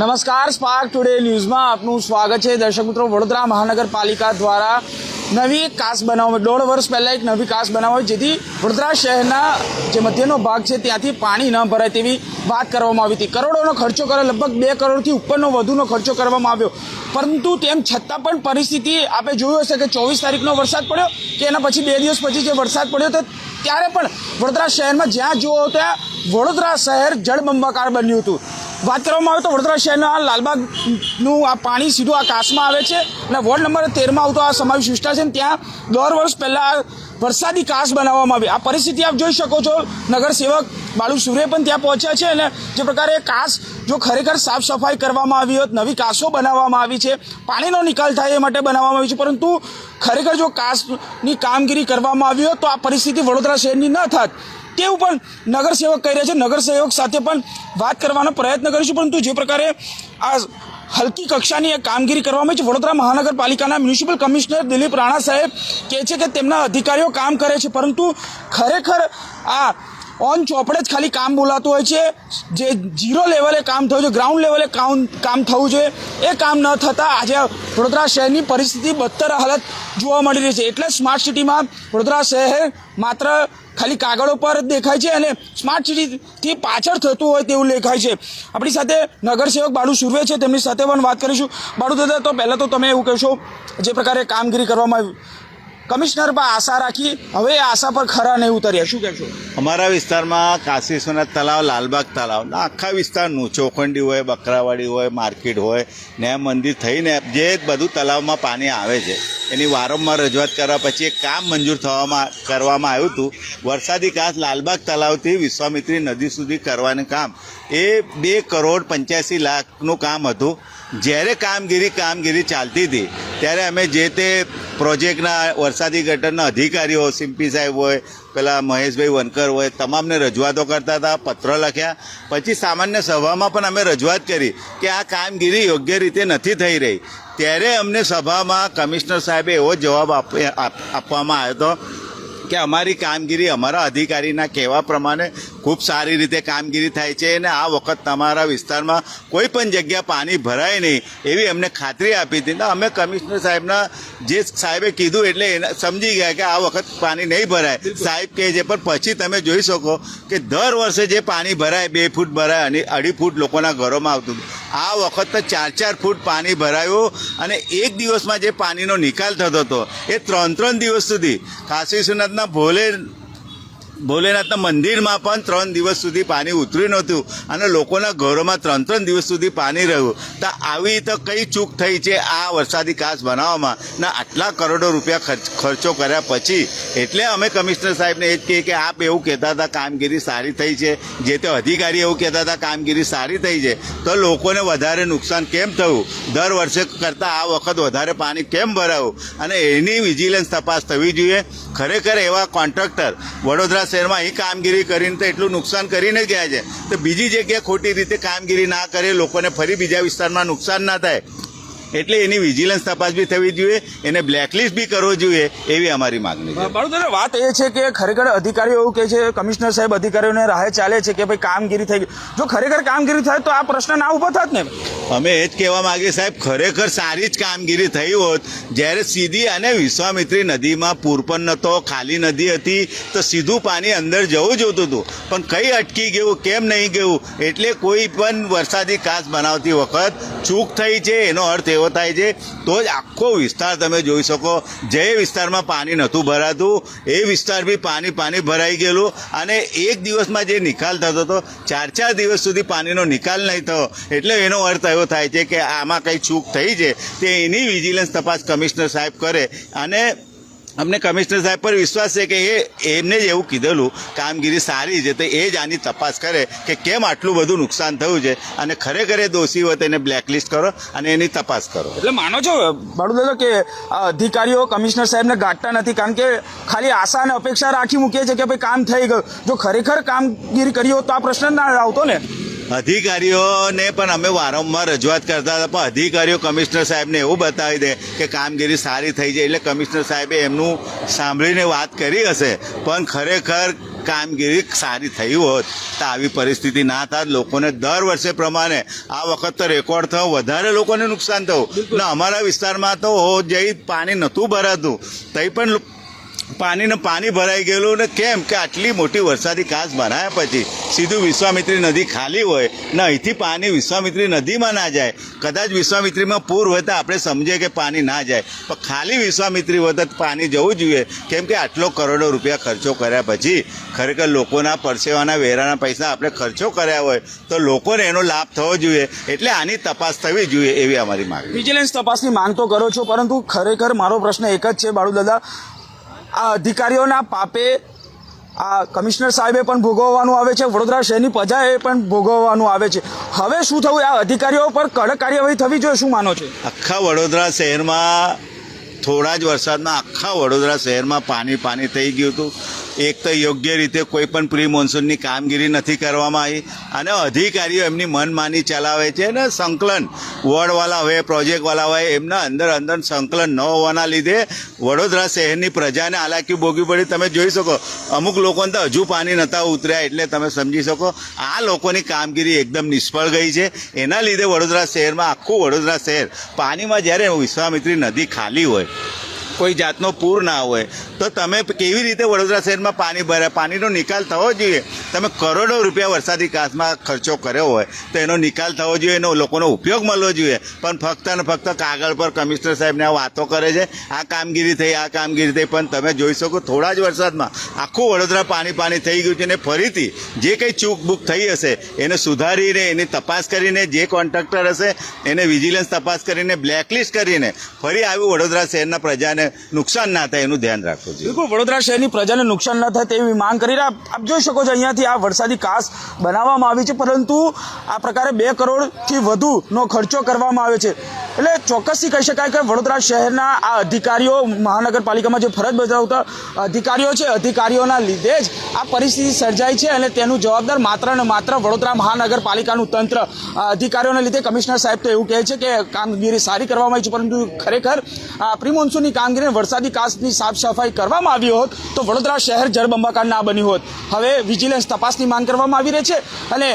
નમસ્કાર, spark today ન્યૂઝમાં આપનું સ્વાગત છે. દર્શક મિત્રો, વડોદરા મહાનગરપાલિકા દ્વારા નવી કાસ બનાવવામાં 1.5 વર્ષ પહેલાં એક નવી કાસ બનાવવામાં જેથી વડોદરા શહેરના જે મધ્યનો ભાગ છે ત્યાંથી પાણી ન ભરાય તેવી વાત કરવામાં આવી હતી. કરોડોનો ખર્ચો કર્યો, લગભગ 2 કરોડથી ઉપરનો વધુનો ખર્ચો કરવામાં આવ્યો, પરંતુ તેમ છતાં પણ પરિસ્થિતિ આપણે જોયું હશે કે 24 તારીખનો વરસાદ પડ્યો કે એના પછી 2 દિવસ પછી જે વરસાદ પડ્યો તો ત્યારે પણ વડોદરા શહેરમાં જ્યાં જુઓ ત્યાં વડોદરા શહેર જળબંબાકાર બન્યું હતું. વાત કરવામાં આવે તો વડોદરા શહેરના લાલબાગનું આ પાણી સીધું આ કાસમાં આવે છે અને વોર્ડ નંબર 13માં આવતો આ સમાવેશ વિસ્તાર છે. ત્યાં 1.5 વર્ષ પહેલાં વરસાદી કાસ બનાવવામાં આવી. આ પરિસ્થિતિ આપ જોઈ શકો છો. નગરસેવક બાળુ સુરે પણ ત્યાં પહોંચ્યા છે અને જે પ્રકારે કાસ જો ખરેખર સાફ સફાઈ કરવામાં આવી હોત, નવી કાસો બનાવવામાં આવી છે, પાણીનો નિકાલ થાય એ માટે બનાવવામાં આવી છે, પરંતુ ખરેખર જો કાસની કામગીરી કરવામાં આવી હોત તો આ પરિસ્થિતિ વડોદરા શહેરની ન થાત તેવું પણ નગરસેવક કહી રહ્યા છે. નગરસેવક સાથે પણ વાત કરવાનો પ્રયત્ન કરીશું, પરંતુ જે પ્રકારે આ હલકી કક્ષાની એક કામગીરી કરવામાં આવી છે, વડોદરા મહાનગરપાલિકાના મ્યુનિસિપલ કમિશનર દિલીપ રાણા સાહેબ કહે છે કે તેમના અધિકારીઓ કામ કરે છે, પરંતુ ખરેખર આ ઓન ચોપડે જ ખાલી કામ બોલાતું હોય છે. જે ઝીરો લેવલે કામ થયું છે, ગ્રાઉન્ડ લેવલે કામ થવું જોઈએ, એ કામ ન થતાં આજે વડોદરા શહેરની પરિસ્થિતિ બદતર હાલત જોવા મળી રહી છે. એટલે સ્માર્ટ સિટીમાં વડોદરા શહેર માત્ર ખાલી કાગળો પર દેખાય છે અને સ્માર્ટ સિટીથી પાછળ થતું હોય તેવું દેખાય છે. આપણી સાથે નગરસેવક બાળુ સુરવે છે, તેમની સાથે પણ વાત કરીશું. બાળુ દાદા, તો પહેલાં તો તમે એવું કહેશો જે પ્રકારે કામગીરી કરવામાં આવી, કમિશનર પર આશા રાખી, હવે આશા પર ખરા નહીં ઉતર્યા, શું કહેશો? અમારા વિસ્તારમાં કાશી વિશ્વનાથ તલાવ, લાલબાગ તલાવ, આખા વિસ્તારનું ચોખંડી હોય, બકરાવાડી હોય, માર્કેટ હોય, ન્યાય મંદિર થઈને જે બધું તલાવમાં પાણી આવે છે એની વારંવાર રજૂઆત કરવા પછી એક કામ મંજૂર કરવામાં આવ્યું હતું. વરસાદી કાસ લાલબાગ તલાવથી વિશ્વામિત્રી નદી સુધી કરવાનું કામ એ 2 કરોડ 85 લાખનું કામ હતું. જ્યારે કામગીરી ચાલતી હતી ત્યારે અમે જે તે પ્રોજેક્ટના વરસાદી ગટરના અધિકારીઓ, સિમ્પી સાહેબ હોય, પેલા મહેશભાઈ વનકર હોય, તમામને રજૂઆતો કરતા હતા, પત્ર લખ્યા. પછી સામાન્ય સભામાં પણ અમે રજૂઆત કરી કે આ કામગીરી યોગ્ય રીતે નથી થઈ રહી. ત્યારે અમને સભામાં કમિશનર સાહેબે એવો જવાબ આપવામાં આવ્યો હતો કે અમારી કામગીરી અમારા અધિકારીના કહેવા પ્રમાણે ખૂબ સારી રીતે કામગીરી થાય છે અને આ વખત તમારા વિસ્તારમાં કોઈ પણ જગ્યા પાણી ભરાય નહીં એવી અમને ખાતરી આપી હતી. અમે કમિશનર સાહેબના જે સાહેબે કીધું એટલે સમજી ગયા કે આ વખત પાણી નહીં ભરાય. સાહેબ કહે છે પણ પછી તમે જોઈ શકો કે દર વર્ષે જે પાણી ભરાય 2 ફૂટ ભરાય અને 2.5 ફૂટ લોકોના ઘરોમાં આવતું હતું. આ વખત તો 4-4 ફૂટ પાણી ભરાયું અને એક દિવસમાં જે પાણીનો નિકાલ થતો હતો એ 3-3 દિવસ સુધી કાશી વિશ્વનાથના ભોલેનાથના મંદિરમાં પણ 3 દિવસ સુધી પાણી ઉતર્યું નહોતું અને લોકોના ઘરોમાં 3-3 દિવસ સુધી પાણી રહ્યું. તો આવી તો કઈ ચૂક થઈ છે આ વરસાદી કાસ બનાવવામાં ને આટલા કરોડો રૂપિયા ખર્ચો કર્યા પછી. એટલે અમે કમિશનર સાહેબને એ જ કહીએ કે આપ એવું કહેતા હતા કામગીરી સારી થઈ છે, જે તે અધિકારી એવું કહેતા હતા કામગીરી સારી થઈ છે, તો લોકોને વધારે નુકસાન કેમ થયું, દર વર્ષે કરતાં આ વખત વધારે પાણી કેમ ભરાયું અને એની વિજિલન્સ તપાસ થવી જોઈએ. ખરેખર એવા કોન્ટ્રાક્ટર વડોદરા શહેરમાં અહીં કામગીરી કરીને તો એટલું નુકસાન કરીને ગયા છે, તો બીજી જગ્યાએ ખોટી રીતે કામગીરી ના કરે, લોકોને ફરી બીજા વિસ્તારમાં નુકસાન ના થાય, એટલે એની વિજિલન્સ તપાસ બી થવી જોઈએ, એને બ્લેકલિસ્ટ બી કરવો જોઈએ એવી અમારી માગણી છે. બરોબર. વાત એ છે કે ખરેખર અધિકારીઓ એવું કહે છે, કમિશનર સાહેબ અધિકારીઓને રાહે ચાલે છે કે ભાઈ કામગીરી થઈ ગઈ. જો ખરેખર કામગીરી થાય તો આ પ્રશ્ન ના ઉભો થાત ને. અમે એ જ કહેવા માંગીએ સાહેબ, ખરેખર સારી જ કામગીરી થઈ હોત. જ્યારે સીધી અને વિશ્વામિત્રી નદીમાં પૂર પણ નહોતો, ખાલી નદી હતી, તો સીધું પાણી અંદર જવું જોતું હતું, પણ કઈ અટકી ગયું, કેમ નહીં ગયું? એટલે કોઈ પણ વરસાદી કાસ બનાવતી વખત ચૂક થઈ છે એનો અર્થ એવો થાય છે તો જ આખો વિસ્તાર તમે જોઈ શકો. જે વિસ્તારમાં પાણી નહોતું ભરાતું એ વિસ્તાર બી પાણી ભરાઈ ગયેલું અને એક દિવસમાં જે નિકાલ થતો હતો 4-4 દિવસ સુધી પાણીનો નિકાલ નહીં થયો. એટલે એનો અર્થ એવો થાય છે કે આમાં કંઈ ચૂક થઈ છે તે એની વિજિલન્સ તપાસ કમિશનર સાહેબ કરે. અને અમને કમિશનર સાહેબ પર વિશ્વાસ છે કે એમને જ એવું કીધેલું કામગીરી સારી છે, તો એ જ આની તપાસ કરે કે કેમ આટલું બધું નુકસાન થયું છે અને ખરેખર એ દોષી હોય તેને બ્લેકલિસ્ટ કરો અને એની તપાસ કરો. એટલે માનો છો બાળુ દાદા કે અધિકારીઓ કમિશનર સાહેબને ગાંઠતા નથી, કારણ કે ખાલી આશા અને અપેક્ષા રાખી મૂકીએ છે કે ભાઈ કામ થઈ ગયું. જો ખરેખર કામગીરી કરી હોત તો આ પ્રશ્ન ના આવતો ને. અધિકારીઓને પણ અમે વારંવાર રજૂઆત કરતા હતા, પણ અધિકારીઓ કમિશનર સાહેબને એવું બતાવી દે કે કામગીરી સારી થઈ જાય એટલે કમિશનર સાહેબે એમનું સાંભળીને વાત કરી હશે, પણ ખરેખર કામગીરી સારી થઈ હોત તો આવી પરિસ્થિતિ ના થાત. લોકોને દર વર્ષે પ્રમાણે આ વખત તો રેકોર્ડ થયો, વધારે લોકોને નુકસાન થયું. ને અમારા વિસ્તારમાં તો જઈ પાણી નહોતું ભરાતું, તઈ પણ પાણી ભરાઈ ગયેલું. ને કેમ કે આટલી મોટી વરસાદી કાસ બનાવ્યા પછી સીધું વિશ્વામિત્રી નદી ખાલી હોય ને અહીંથી પાણી વિશ્વામિત્રી નદીમાં ના જાય. કદાચ વિશ્વામિત્રીમાં પૂર હોય તો આપણે સમજીએ કે પાણી ના જાય, પણ ખાલી વિશ્વામિત્રી હોય તો પાણી જવું જોઈએ. કેમ કે આટલો કરોડો રૂપિયા ખર્ચો કર્યા પછી ખરેખર લોકોના પરસેવાના વેરાના પૈસા આપણે ખર્ચો કર્યા હોય તો લોકોને એનો લાભ થવો જોઈએ. એટલે આની તપાસ થવી જોઈએ એવી અમારી માંગ. વિજિલન્સ તપાસની માંગ તો કરો છો, પરંતુ ખરેખર મારો પ્રશ્ન એક જ છે બાળુ દાદા, આ અધિકારીઓના પાપે આ કમિશનર સાહેબે પણ ભોગવવાનું આવે છે, વડોદરા શહેરની પ્રજાએ પણ ભોગવવાનું આવે છે. હવે શું થવું? આ અધિકારીઓ પર કડક કાર્યવાહી થવી જોઈએ, શું માનો છો? આખા વડોદરા શહેરમાં થોડા જ વરસાદમાં આખા વડોદરા શહેરમાં પાણી થઈ ગયું હતું. એક તો યોગ્ય રીતે કોઈ પણ પ્રી મોન્સૂનની કામગીરી નથી કરવામાં આવી અને અધિકારીઓ એમની મનમાની ચલાવે છે ને સંકલન વોર્ડવાળા હોય, પ્રોજેક્ટવાળા હોય, એમના અંદર સંકલન ન હોવાના લીધે વડોદરા શહેરની પ્રજાને હાલાકી ભોગવી પડી. તમે જોઈ શકો અમુક લોકોને તો હજુ પાણી નહોતા ઉતર્યા, એટલે તમે સમજી શકો આ લોકોની કામગીરી એકદમ નિષ્ફળ ગઈ છે. એના લીધે વડોદરા શહેરમાં આખું વડોદરા શહેર પાણીમાં, જ્યારે વિશ્વામિત્રી નદી ખાલી હોય, કોઈ જાતનો પૂર ના હોય તો તમે કેવી રીતે વડોદરા શહેરમાં પાણી ભરાય? પાણીનો નિકાલ થવો જોઈએ. તમે કરોડો રૂપિયા વરસાદી કાસમાં ખર્ચો કર્યો હોય તો એનો નિકાલ થવો જોઈએ, એનો લોકોનો ઉપયોગ મળવો જોઈએ. પણ ફક્ત ને ફક્ત કાગળ પર કમિશનર સાહેબને આ વાતો કરે છે, આ કામગીરી થઈ. પણ તમે જોઈ શકો થોડા જ વરસાદમાં આખું વડોદરા પાણી થઈ ગયું છે. ને ફરીથી જે કંઈ ચૂકબૂક થઈ હશે એને સુધારીને એની તપાસ કરીને, જે કોન્ટ્રાક્ટર હશે એને વિજિલન્સ તપાસ કરીને બ્લેકલિસ્ટ કરીને ફરી આવી વડોદરા શહેરના પ્રજાને નુકસાન ના થાય એનું ધ્યાન રાખવું જોઈએ. બિલકુલ, વડોદરા શહેરની પ્રજાને નુકસાન ન થાય તેવી માંગ કરી રહ્યા. આપ જોઈ શકો છો અહીંયાથી આ વરસાદી કાસ બનાવવામાં આવી છે, પરંતુ આ પ્રકારે 2 કરોડથી વધુનો ખર્ચો કરવામાં આવે છે. એટલે ચોક્કસથી કહી શકાય કે વડોદરા શહેરના આ અધિકારીઓ, મહાનગરપાલિકામાં જે ફરજ બજાવતા અધિકારીઓ છે, અધિકારીઓના લીધે જ આ પરિસ્થિતિ સર્જાઈ છે અને તેનું જવાબદાર માત્ર ને માત્ર વડોદરા મહાનગરપાલિકાનું તંત્ર. અધિકારીઓના લીધે કમિશનર સાહેબ તો એવું કહે છે કે કામગીરી સારી કરવામાં આવી છે, પરંતુ ખરેખર પ્રી મોન્સૂનની કામગીરી, વરસાદી કાસની સાફ સફાઈ કરવામાં આવી હોત તો વડોદરા શહેર જળબંબાકાર ના બન્યું હોત. હવે વિજિલન્સ તપાસની માંગ કરવામાં આવી રહી છે અને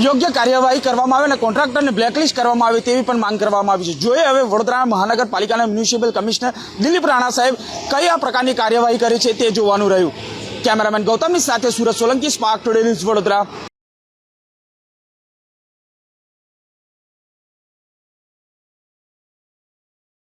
યોગ્ય કાર્યવાહી કરવામાં આવે અને કોન્ટ્રાક્ટરને બ્લેકલિસ્ટ કરવામાં આવે તેવી પણ માંગ કરવામાં આવી છે. જોઈએ હવે વડોદરા મહાનગરપાલિકાના મ્યુનિસિપલ કમિશનર દિલીપ રાણા સાહેબ કયા પ્રકારની કાર્યવાહી કરે છે તે જોવાનું રહ્યું. કેમેરામેન ગૌતમની સાથે Surat Solanki, spark today news, Vadodara.